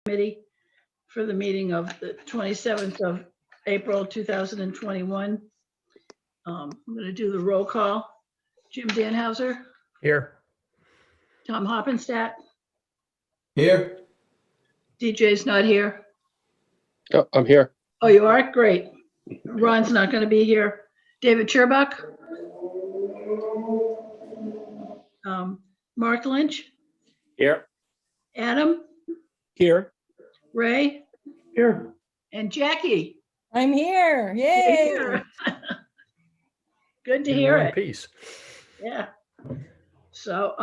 Committee for the meeting of the 27th of April, 2021. I'm going to do the roll call. Jim Danhauser, Here. Tom Hoppenstadt, Here. DJ's not here. Oh, I'm here. Oh, you are? Great. Ron's not going to be here. David Sherbuck. Mark Lynch, Here. Adam, Here. Ray, Here. and Jackie. I'm here. Yay. Here. Good to hear it. Peace. Yeah. So,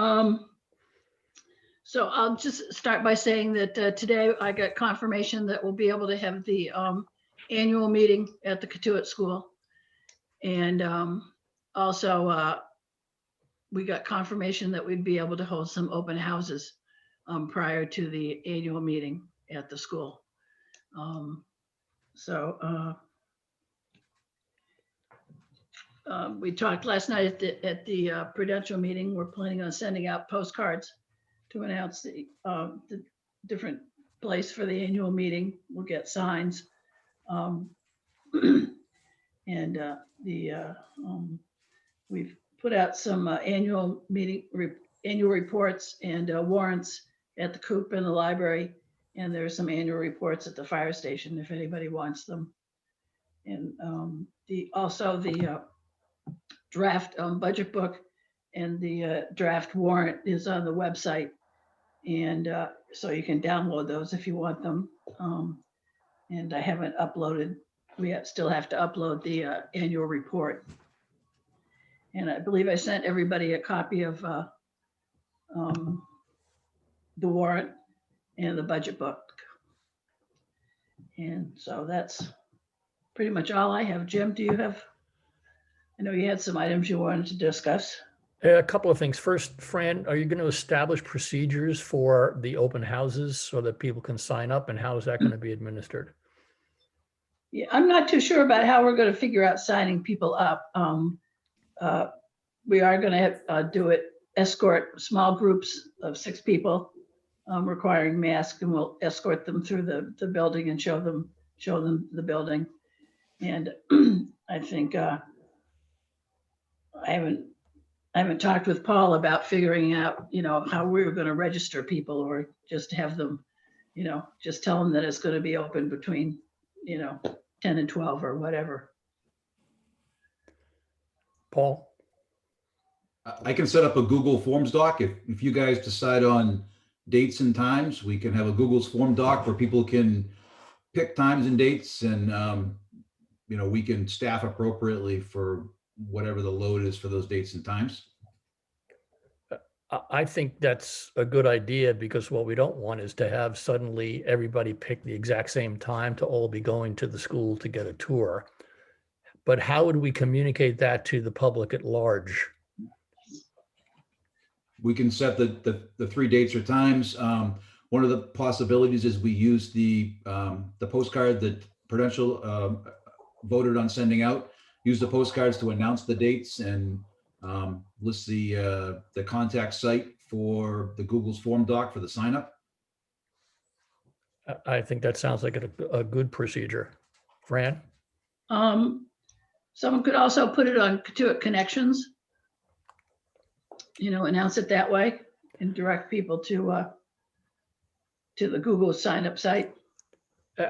so I'll just start by saying that today I got confirmation that we'll be able to have the annual meeting at the Katuitt School. And also we got confirmation that we'd be able to hold some open houses prior to the annual meeting at the school. We talked last night at the Prudential meeting. We're planning on sending out postcards to announce the different place for the annual meeting. We'll get signs. We've put out some annual reports and warrants at the Coop and the library. And there's some annual reports at the fire station if anybody wants them. And also the draft budget book and the draft warrant is on the website. And so you can download those if you want them. And I haven't uploaded, still have to upload the annual report. And I believe I sent everybody a copy of the warrant and the budget book. And so that's pretty much all I have. Jim, do you have? I know you had some items you wanted to discuss. A couple of things. First, Fran, are you going to establish procedures for the open houses so that people can sign up, and how is that going to be administered? Yeah, I'm not too sure about how we're going to figure out signing people up. We are going to do it, escort small groups of 6 people requiring masks, and we'll escort them through the building and show them the building. And I think I haven't talked with Paul about figuring out, how we were going to register people, or just have them, just tell them that it's going to be open between, 10 and 12 or whatever. Paul? I can set up a Google Forms doc. If you guys decide on dates and times, we can have a Google Form doc where people can pick times and dates, and we can staff appropriately for whatever the load is for those dates and times. I think that's a good idea, because what we don't want is to have suddenly everybody pick the exact same time to all be going to the school to get a tour. But how would we communicate that to the public at large? We can set the 3 dates or times. One of the possibilities is we use the postcard that Prudential voted on sending out. Use the postcards to announce the dates and list the contact site for the Google's form doc for the sign up. I think that sounds like a good procedure. Fran? Someone could also put it on Katuitt Connections, announce it that way and direct people to the Google sign up site.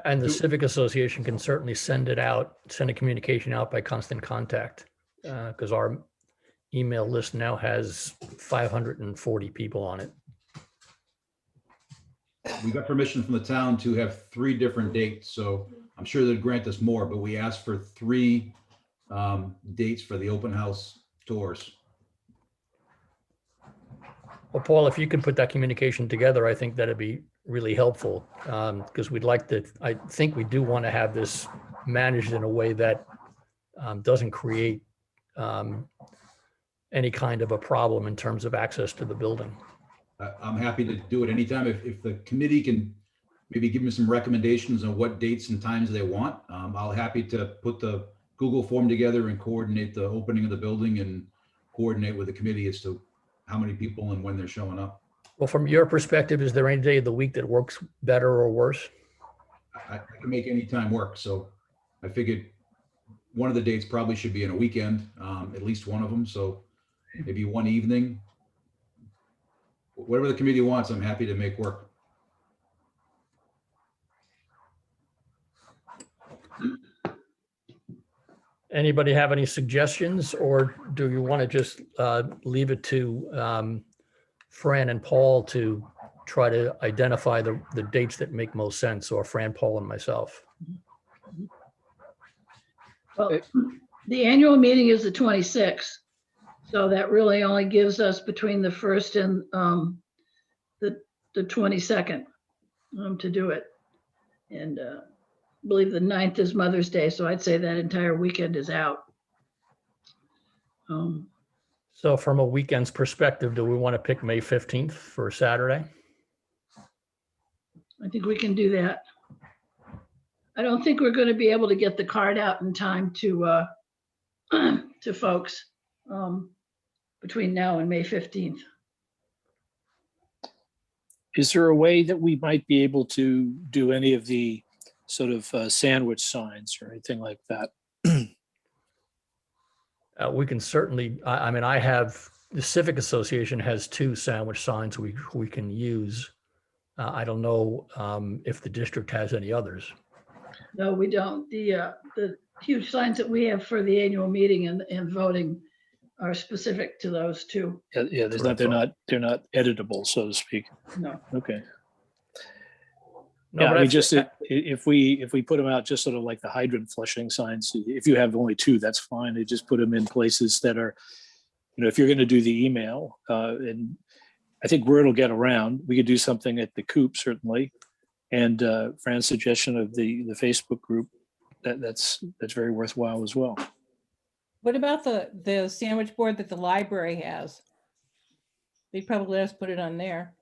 And the Civic Association can certainly send a communication out by constant contact, because our email list now has 540 people on it. We got permission from the town to have 3 different dates, so I'm sure they'd grant us more, but we asked for 3 dates for the open house tours. Well, Paul, if you can put that communication together, I think that'd be really helpful, because I think we do want to have this managed in a way that doesn't create any kind of a problem in terms of access to the building. I'm happy to do it anytime. If the committee can maybe give me some recommendations on what dates and times they want, I'll happy to put the Google form together and coordinate the opening of the building and coordinate with the committee as to how many people and when they're showing up. Well, from your perspective, is there any day of the week that works better or worse? I can make any time work, so I figured one of the dates probably should be in a weekend, at least one of them, so maybe one evening. Whatever the committee wants, I'm happy to make work. Anybody have any suggestions, or do you want to just leave it to Fran and Paul to try to identify the dates that make most sense, or Fran, Paul, and myself? Well, the annual meeting is the 26th. So that really only gives us between the 1st and the 22nd to do it. And I believe the 9th is Mother's Day, so I'd say that entire weekend is out. So from a weekend's perspective, do we want to pick May 15th for Saturday? I think we can do that. I don't think we're going to be able to get the card out in time to to folks between now and May 15th. Is there a way that we might be able to do any of the sort of sandwich signs or anything like that? We can certainly, I mean, I have, the Civic Association has 2 sandwich signs we can use. I don't know if the district has any others. No, we don't. The huge signs that we have for the annual meeting and voting are specific to those 2. Yeah, That's what I they're not editable, so to speak. No. Okay. No, Yeah, but I mean, that's- just if we put them out, just sort of like the hydrant flushing signs, if you have only 2, that's fine. They just put them in places that are, if you're going to do the email, and I think word will get around. We could do something at the Coop, certainly. And Fran's suggestion of the Facebook group, that's very worthwhile as well. What about the sandwich board that the library has? They'd probably let us put it on there.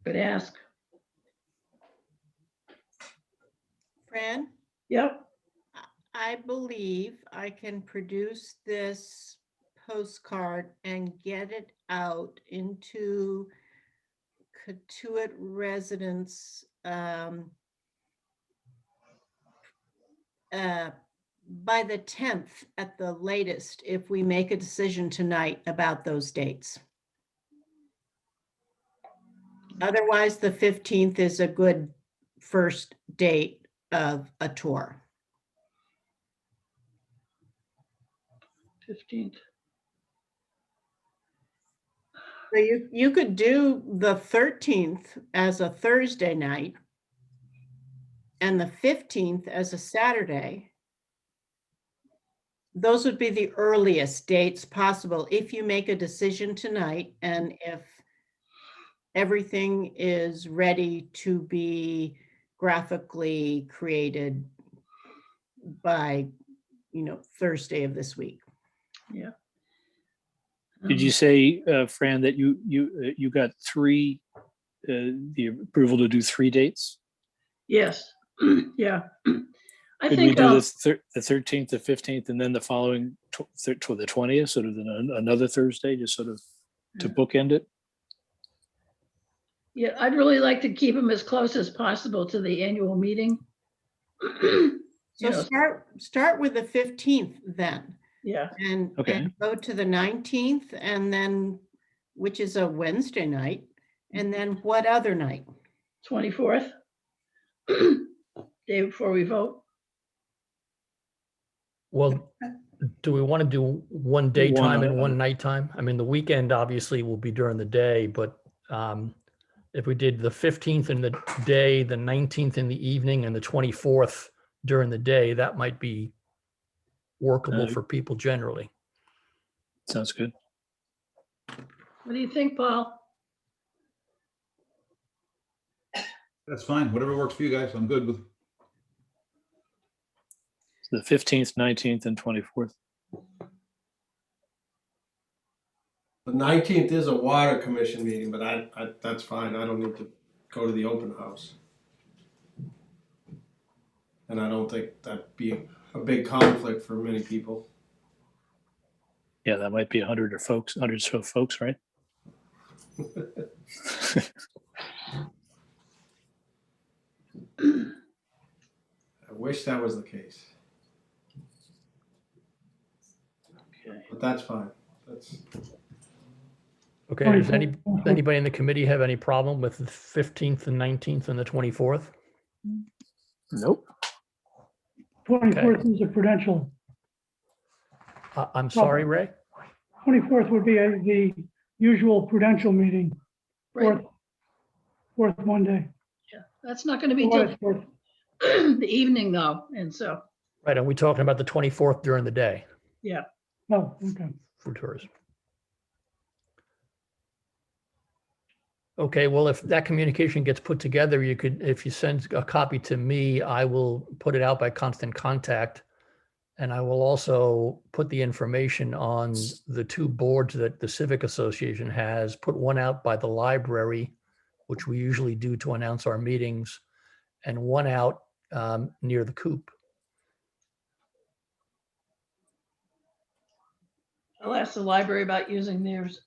Good ask. Fran, Yep. I believe I can produce this postcard and get it out into Katuitt residents by the 10th at the latest, if we make a decision tonight about those dates. Otherwise, the 15th is a good first date of a tour. 15th. So you could do the 13th as a Thursday night and the 15th as a Saturday. Those would be the earliest dates possible if you make a decision tonight and if everything is ready to be graphically created by, Thursday of this week. Yeah. Did you say, Fran, that you got 3, the approval to do 3 dates? Yes. Yeah. I Could we think do the 13th, the 15th, and then the following the 20th, sort of another Thursday, just sort of to bookend it? yeah, I'd really like to keep them as close as possible to the annual meeting. So start with the 15th then. Yeah. And Okay. and go to the 19th and then, which is a Wednesday night, and then what other night? 24th. Day before we vote. Well, do we want to do one daytime and One- one nighttime? I mean, the weekend obviously will be during the day, but if we did the 15th in the day, the 19th in the evening, and the 24th during the day, that might be workable for people generally. Sounds good. What do you think, Paul? That's fine. Whatever works for you guys. I'm good with. The 15th, 19th, and 24th. The 19th is a water commission meeting, but I that's fine. I don't need to go to the open house. And I don't think that'd be a big conflict for many people. Yeah, that might be 100 or so folks, right? I wish that was the case, Okay. but that's fine. That's, Okay, does anybody in the committee have any problem with the 15th and 19th and the 24th? Nope. 24th is a prudential. I'm sorry, Ray? 24th would be the usual prudential meeting, Right, fourth Monday. yeah, that's not gonna be For what till it's worth. the evening though, and so, Right, and we're talking about the 24th during the day yeah. Oh, okay. for tourism. Okay, well, if that communication gets put together, you could, if you send a copy to me, I will put it out by constant contact. And I will also put the information on the two boards that the Civic Association has, put one out by the library, which we usually do to announce our meetings, and one out near the coop. I'll ask the library about using theirs.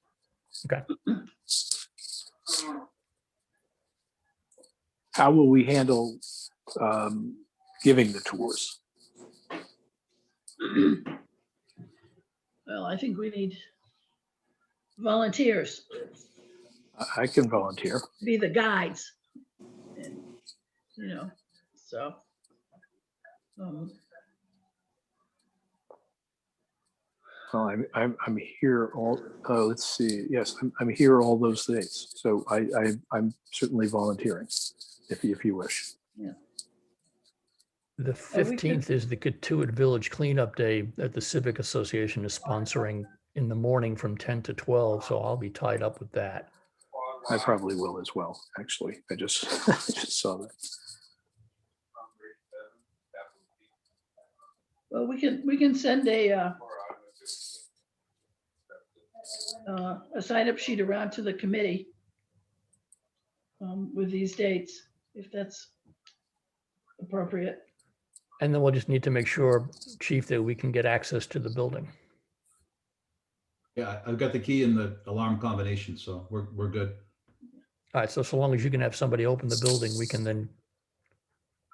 How will we handle giving the tours? Well, I think we need volunteers I can volunteer. to be the guides. And, you know, so. Well, I'm here all, let's see, yes, I'm here all those days. So I'm certainly volunteering if you wish. The Oh, we could- 15th is the Katuitt Village Cleanup Day that the Civic Association is sponsoring in the morning from 10 to 12, so I'll be tied up with that. I probably will as well, actually. I just, I just saw that. Well, we can send a sign-up sheet around to the committee with these dates, if that's appropriate. And then we'll just need to make sure, Chief, that we can get access to the building. Yeah, I've got the key and the alarm combination, so we're good. All right, so long as you can have somebody open the building, we can then,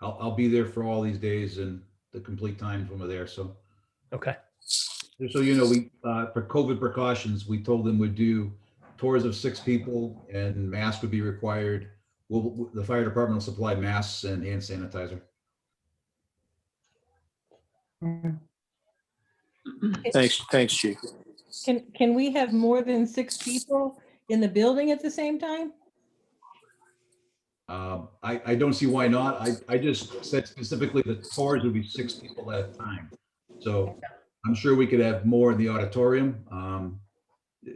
I'll be there for all these days and the complete times when we're there, so. okay. Just so you know, we, for COVID precautions, we told them we'd do tours of 6 people and masks would be required. The fire department will supply masks and hand sanitizer. Thanks, Chief. Can we have more than 6 people in the building at the same time? I don't see why not. I just said specifically the tours would be 6 people at a time. So I'm sure we could have more in the auditorium,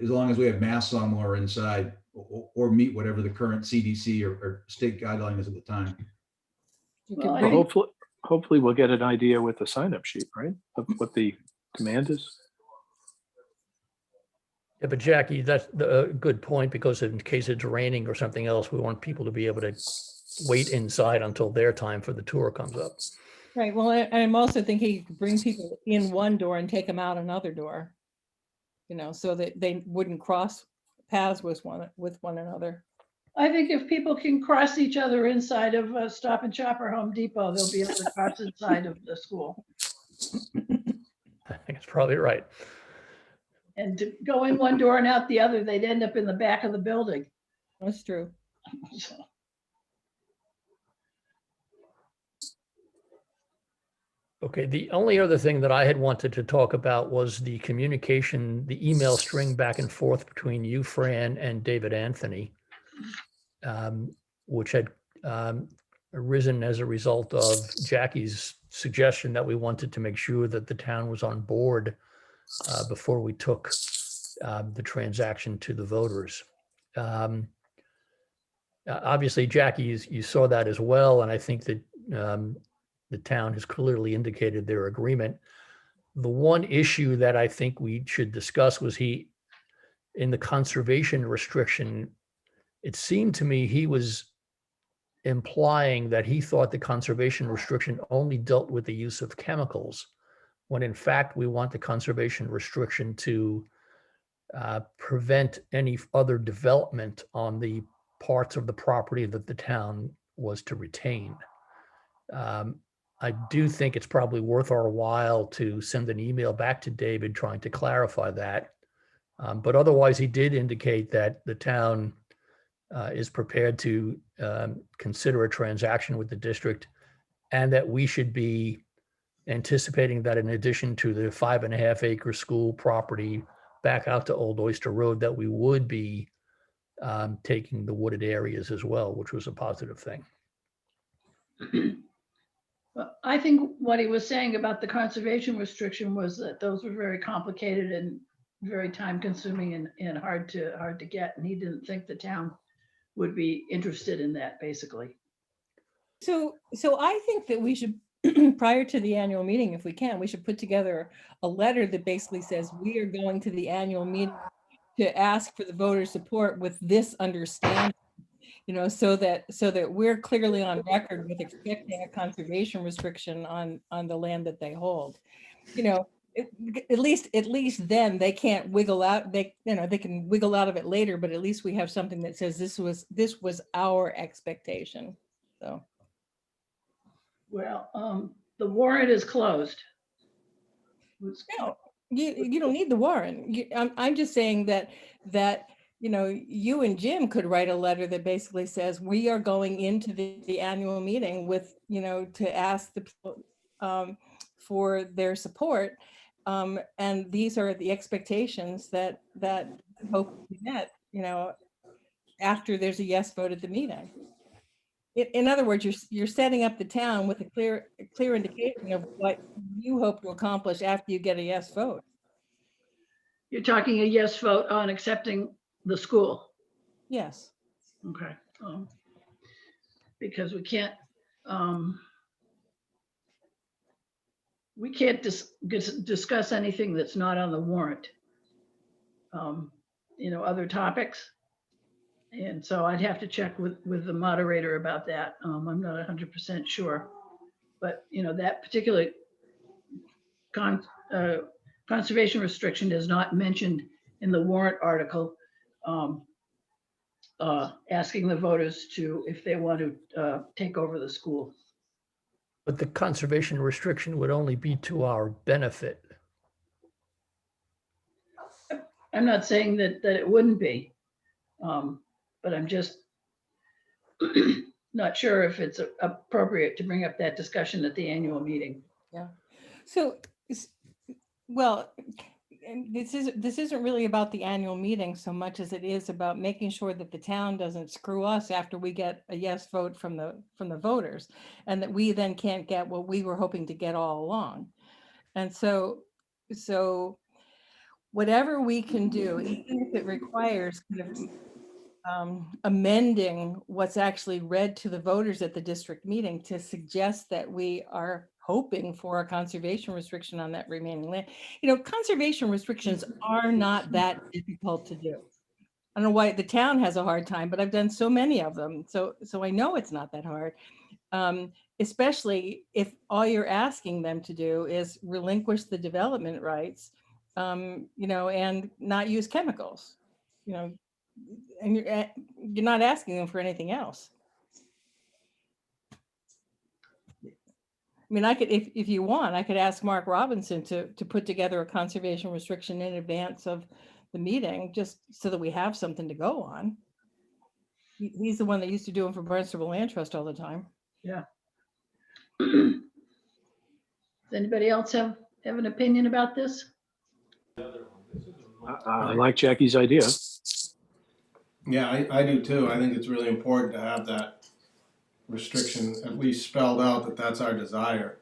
as long as we have masks on while we're inside or meet whatever the current CDC or state guideline is at the time. You Well, could I Well, bring- hopefully we'll get an idea with the sign-up sheet, right? Of what the demand is. Yeah, but Jackie, that's a good point, because in case it's raining or something else, we want people to be able to wait inside until their time for the tour comes up. Right, well, I'm also thinking you could bring people in one door and take them out another door. You know, so that they wouldn't cross paths with one another. I think if people can cross each other inside of Stop and Shop or Home Depot, they'll be able to cross inside of the school. I think it's probably right. And to go in one door and out the other, they'd end up in the back of the building. That's true. So, Okay, the only other thing that I had wanted to talk about was the communication, the email string back and forth between you, Fran, and David Anthony, which had arisen as a result of Jackie's suggestion that we wanted to make sure that the town was on board before we took the transaction to the voters. Obviously, Jackie, you saw that as well, and I think that the town has clearly indicated their agreement. The one issue that I think we should discuss was in the conservation restriction, it seemed to me he was implying that he thought the conservation restriction only dealt with the use of chemicals, when in fact we want the conservation restriction to prevent any other development on the parts of the property that the town was to retain. I do think it's probably worth our while to send an email back to David trying to clarify that. But otherwise, he did indicate that the town is prepared to consider a transaction with the district, and that we should be anticipating that in addition to the 5.5 acre school property back out to Old Oyster Road, that we would be taking the wooded areas as well, which was a positive thing. Well, I think what he was saying about the conservation restriction was that those were very complicated and very time consuming and hard to get. And he didn't think the town would be interested in that, basically. So I think that we should, prior to the annual meeting, if we can, we should put together a letter that basically says we are going to the annual meeting to ask for the voter support with this understanding, so that we're clearly on record with expecting a conservation restriction on the land that they hold. At least then they can't wiggle out, they can wiggle out of it later, but at least we have something that says this was our expectation. So. Well, the warrant is closed. No, you don't need the warrant. I'm just saying that you and Jim could write a letter that basically says we are going into the annual meeting with, to ask the people for their support. And these are the expectations that hope to be met, after there's a yes vote at the meeting. In other words, you're setting up the town with a clear indication of what you hope to accomplish after you get a yes vote. You're talking a yes vote on accepting the school. Yes. Okay. Because we can't discuss anything that's not on the warrant. Other topics. And so I'd have to check with the moderator about that. I'm not 100% sure, but that particular conservation restriction is not mentioned in the warrant article, asking the voters if they want to take over the school. But the conservation restriction would only be to our benefit. I'm not saying that it wouldn't be, but I'm just not sure if it's appropriate to bring up that discussion at the annual meeting. Yeah. So, well, this isn't really about the annual meeting so much as it is about making sure that the town doesn't screw us after we get a yes vote from the voters, and that we then can't get what we were hoping to get all along. And so whatever we can do, even if it requires kind of amending what's actually read to the voters at the district meeting to suggest that we are hoping for a conservation restriction on that remaining land. Conservation restrictions are not that difficult to do. I don't know why the town has a hard time, but I've done so many of them. So I know it's not that hard, especially if all you're asking them to do is relinquish the development rights, and not use chemicals, and you're not asking them for anything else. I mean, I could, if you want, I could ask Mark Robinson to put together a conservation restriction in advance of the meeting, just so that we have something to go on. He's the one that used to do them for Barnstable Land Trust all the time. Yeah. Does anybody else have an opinion about this? I like Jackie's idea. Yeah, I do too. I think it's really important to have that restriction at least spelled out, that that's our desire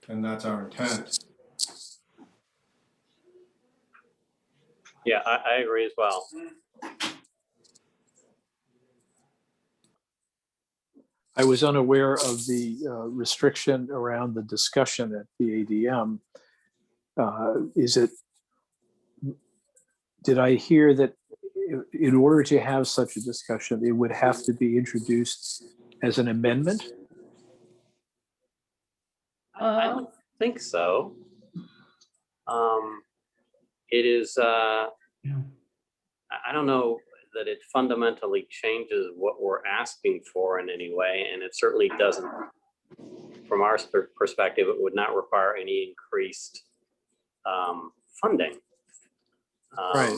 and that's our intent. Yeah, I agree as well. I was unaware of the restriction around the discussion at the ADM. Did I hear that in order to have such a discussion, it would have to be introduced as an amendment? I don't think so. It is, I don't know that it fundamentally changes what we're asking for in any way, and it certainly doesn't, from our perspective, it would not require any increased funding. Right.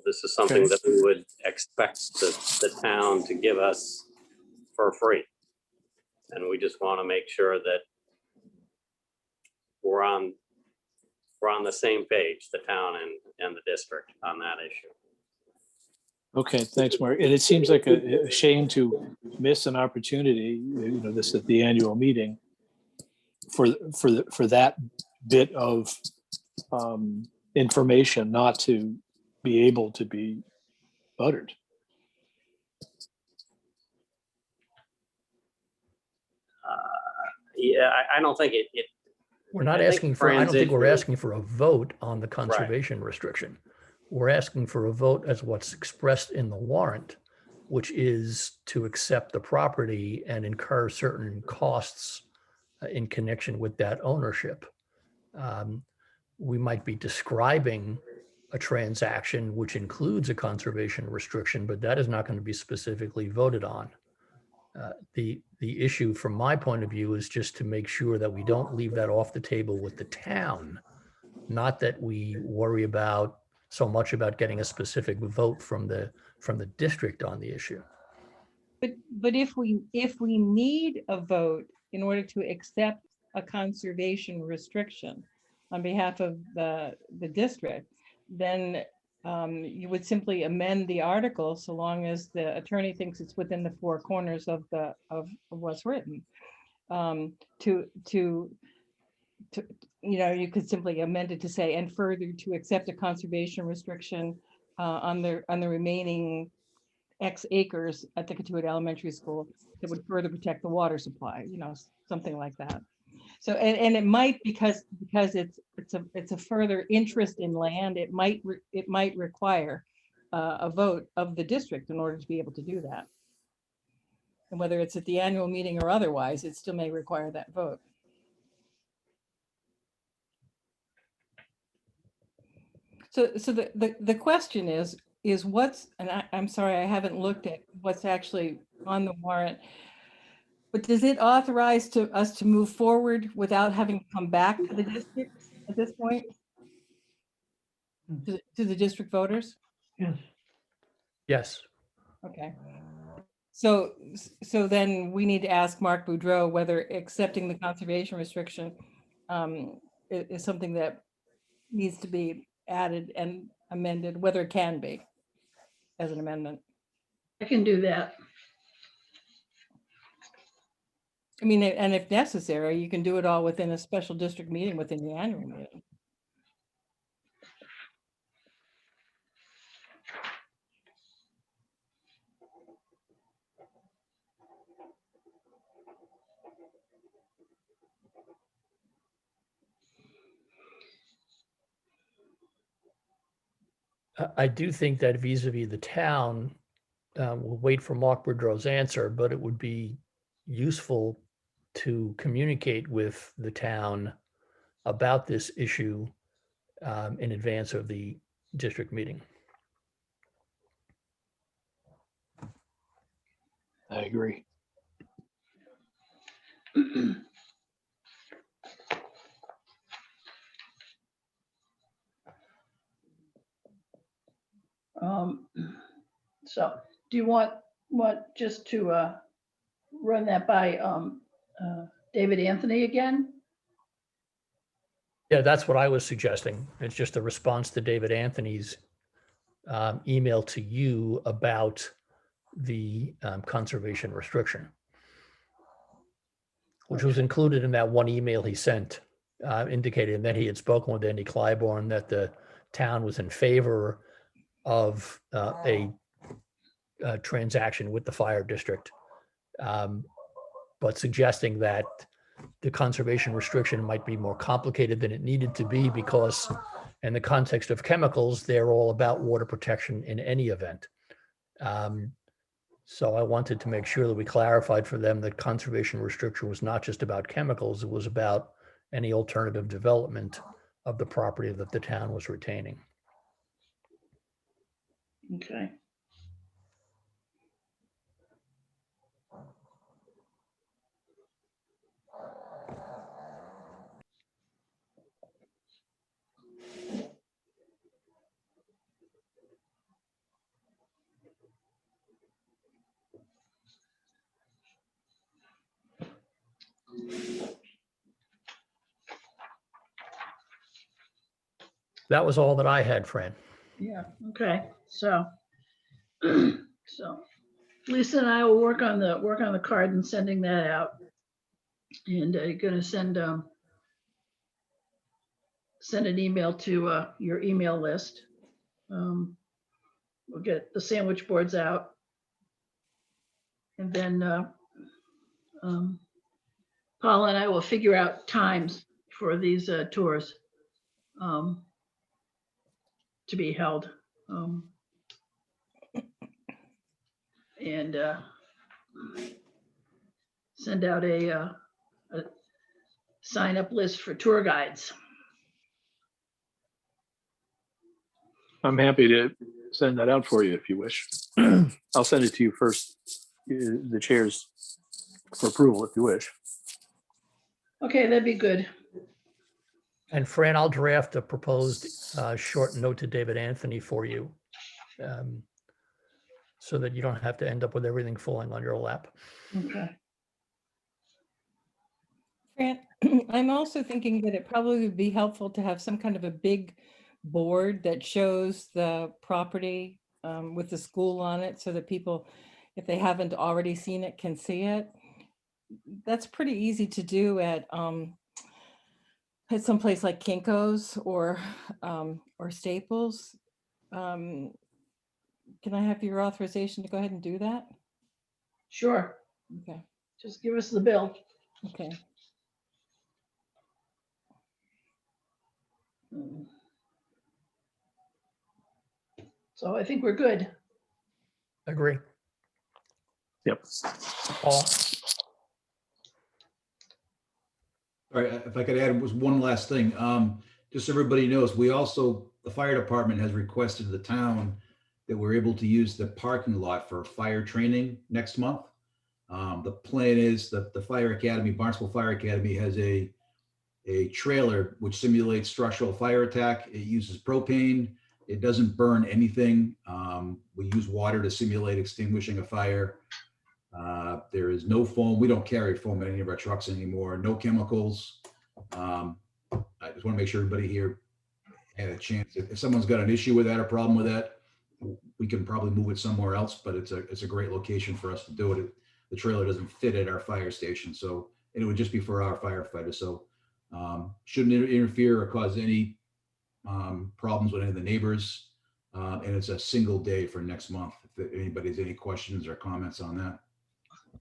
This is something Okay. that we would expect the town to give us for free. And we just want to make sure that we're on the same page, the town and the district, on that issue. Okay, thanks, Mark. And it seems like a shame to miss an opportunity, this at the annual meeting for that bit of information not to be able to be uttered. Yeah, I don't think it We're not I think asking for, I don't think we're transition- asking for a vote on the conservation restriction. We're asking for a vote as what's expressed in the warrant, which is to accept the property and incur certain costs in connection with that ownership. We might be describing a transaction which includes a conservation restriction, but that is not going to be specifically voted on. The issue from my point of view is just to make sure that we don't leave that off the table with the town. Not that we worry about so much about getting a specific vote from the district on the issue. But if we need a vote in order to accept a conservation restriction on behalf of the district, then you would simply amend the article so long as the attorney thinks it's within the four corners of what's written. You could simply amend it to say, and further to accept a conservation restriction on the remaining X acres at the Katuitt Elementary School that would further protect the water supply, something like that. So, and it might, because it's a further interest in land, it might require a vote of the district in order to be able to do that. And whether it's at the annual meeting or otherwise, it still may require that vote. So the question is what's, and I'm sorry, I haven't looked at what's actually on the warrant, but does it authorize us to move forward without having to come back to the district at this point? To the district voters? Yes. Yes. Okay. So then we need to ask Mark Boudreau whether accepting the conservation restriction is something that needs to be added and amended, whether it can be as an amendment. I can do that. I mean, and if necessary, you can do it all within a special district meeting within the annual meeting. I do think that vis-a-vis the town, we'll wait for Mark Boudreau's answer, but it would be useful to communicate with the town about this issue in advance of the district meeting. I agree. So do you want just to run that by David Anthony again? Yeah, that's what I was suggesting. It's just a response to David Anthony's email to you about the conservation restriction, which was included in that one email he sent, indicating that he had spoken with Andy Clybourne, that the town was in favor of a transaction with the fire district, but suggesting that the conservation restriction might be more complicated than it needed to be because in the context of chemicals, they're all about water protection in any event. So I wanted to make sure that we clarified for them that conservation restriction was not just about chemicals, it was about any alternative development of the property that the town was retaining. Okay. That was all that I had, Fran. Yeah, okay, so, so Lisa and I will work on the card and sending that out. And you're gonna send an email to your email list. We'll get the sandwich boards out. And then Paula and I will figure out times for these tours to be held. And send out a sign up list for tour guides. I'm happy to send that out for you if you wish. I'll send it to you first, the chairs for approval if you wish. Okay, that'd be good. And Fran, I'll draft a proposed short note to David Anthony for you, so that you don't have to end up with everything falling on your lap. Okay. Fran, I'm also thinking that it probably would be helpful to have some kind of a big board that shows the property with the school on it so that people, if they haven't already seen it, can see it. That's pretty easy to do at someplace like Kinko's or Staples. Can I have your authorization to go ahead and do that? Sure. Okay, Just give us the bill. okay. So I think we're good. Agree. Yep. Paul? All right, if I could add was one last thing. Just so everybody knows, we also, the fire department has requested the town that we're able to use the parking lot for fire training next month. The plan is that the fire academy, Barnstable Fire Academy, has a trailer which simulates structural fire attack. It uses propane. It doesn't burn anything. We use water to simulate extinguishing a fire. There is no foam. We don't carry foam in any of our trucks anymore. No chemicals. I just want to make sure everybody here had a chance. If someone's got an issue with that or problem with that, we can probably move it somewhere else, but it's a great location for us to do it. The trailer doesn't fit at our fire station, so it would just be for our firefighters. So shouldn't interfere or cause any problems with any of the neighbors. And it's a single day for next month. If anybody has any questions or comments on that.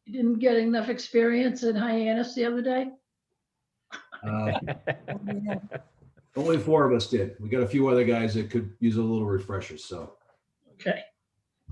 You didn't get enough experience in Hyannis the other day? Only 4 of us did. We got a few other guys that could use a little refresher. So Okay.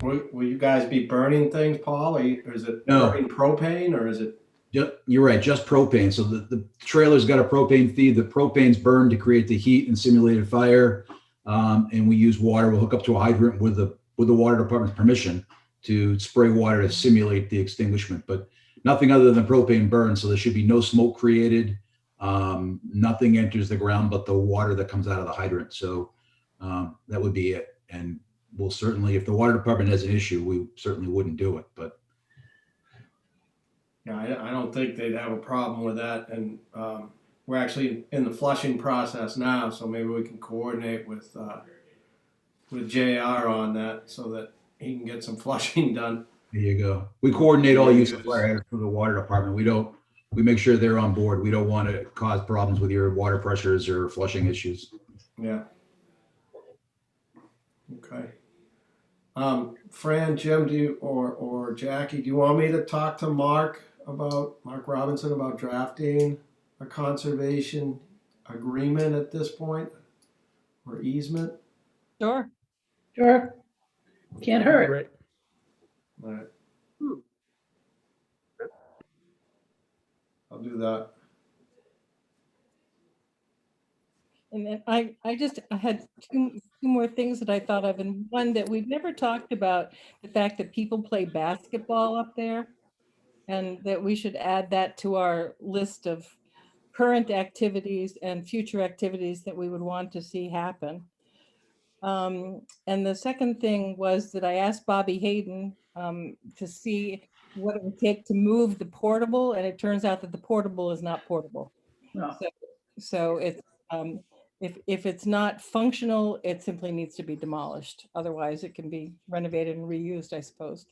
Will you guys be burning things, Paul, or is it No. burning propane, or is it? you're right, just propane. So the trailer's got a propane feed. The propane's burned to create the heat and simulated fire. And we use water. We'll hook up to a hydrant with the water department's permission to spray water to simulate the extinguishment, but nothing other than propane burns. So there should be no smoke created. Nothing enters the ground but the water that comes out of the hydrant. So that would be it. And we'll certainly, if the water department has an issue, we certainly wouldn't do it, but. Yeah, I don't think they'd have a problem with that. And we're actually in the flushing process now, so maybe we can coordinate with JR on that so that he can get some flushing done. There you go. We coordinate all use of fire hydrants for the water department. We make sure they're on board. We don't want to cause problems with your water pressures or flushing issues. Yeah. Okay. Fran, Jim, or Jackie, do you want me to talk to Mark Robinson about drafting a conservation agreement at this point, or easement? Sure. Sure. Can't hurt. Great. All right. I'll do that. And then I had two more things that I thought of, and one that we've never talked about, the fact that people play basketball up there, and that we should add that to our list of current activities and future activities that we would want to see happen. And the second thing was that I asked Bobby Hayden to see what it would take to move the portable, and it turns out that the portable is not portable. No. So it's, if it's not functional, it simply needs to be demolished. Otherwise, it can be renovated and reused, I suppose.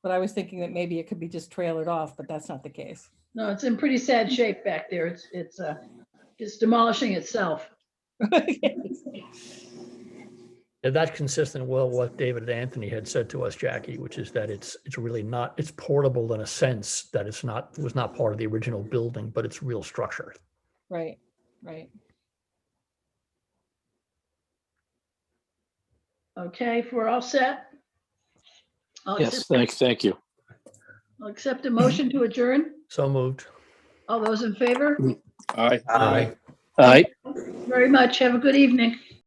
But I was thinking that maybe it could be just trailered off, but that's not the case. No, it's in pretty sad shape back there. It's demolishing itself. And that's consistent with what David and Anthony had said to us, Jackie, which is that it's really not, it's portable in a sense that it was not part of the original building, but it's real structure. Right, right. Okay, if we're all set? Yes, thank you. I'll accept a motion to adjourn. So moved. All those in favor? Aye. Aye. All right. Very much. Have a good evening.